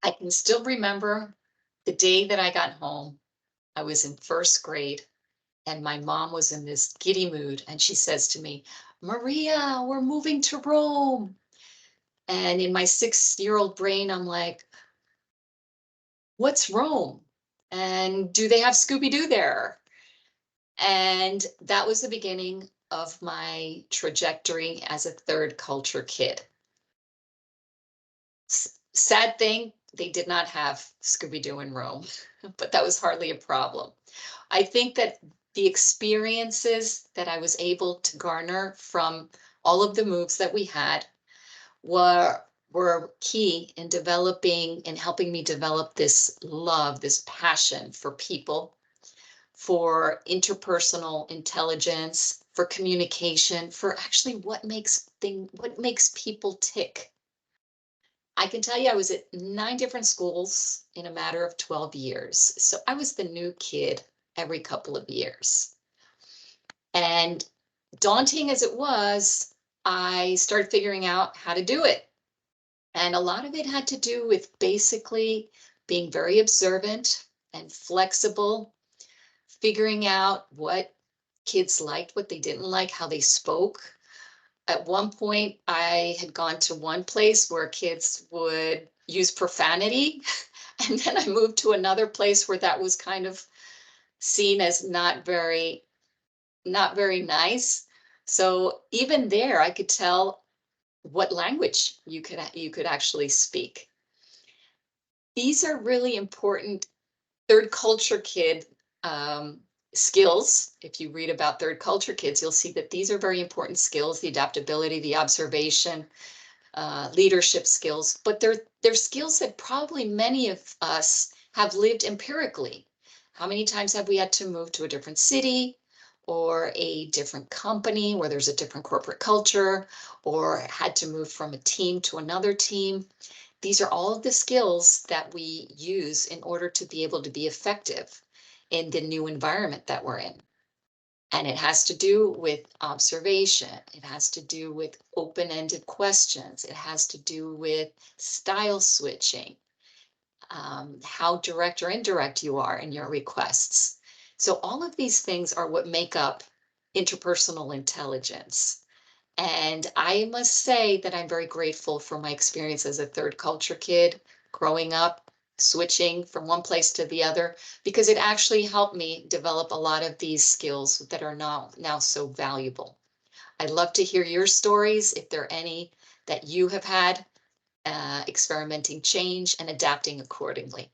I can still remember the day that I got home. I was in first grade, and my mom was in this giddy mood, and she says to me, "Maria, we're moving to Rome." And in my 6-year-old brain, I'm like, "What's Rome? And do they have Scooby-Doo there?" And that was the beginning of my trajectory as a third culture kid. Sad thing, they did not have Scooby-Doo in Rome, but that was hardly a problem. I think that the experiences that I was able to garner from all of the moves that we had were key in developing and helping me develop this love, this passion for people, for interpersonal intelligence, for communication, for actually what makes people tick. I can tell you I was at 9 different schools in a matter of 12 years. So I was the new kid every couple of years. And daunting as it was, I started figuring out how to do it. And a lot of it had to do with basically being very observant and flexible, figuring out what kids liked, what they didn't like, how they spoke. At one point, I had gone to one place where kids would use profanity, and then I moved to another place where that was kind of seen as not very nice. So even there, I could tell what language you could actually speak. These are really important third culture kid skills. If you read about third culture kids, you'll see that these are very important skills: the adaptability, the observation, leadership skills. But they're skills that probably many of us have lived empirically. How many times have we had to move to a different city or a different company where there's a different corporate culture, or had to move from a team to another team? These are all of the skills that we use in order to be able to be effective in the new environment that we're in. And it has to do with observation. It has to do with open-ended questions. It has to do with style switching, how direct or indirect you are in your requests. So all of these things are what make up interpersonal intelligence. And I must say that I'm very grateful for my experience as a third culture kid growing up, switching from one place to the other, because it actually helped me develop a lot of these skills that are now so valuable. I'd love to hear your stories, if there are any that you have had, experimenting change and adapting accordingly.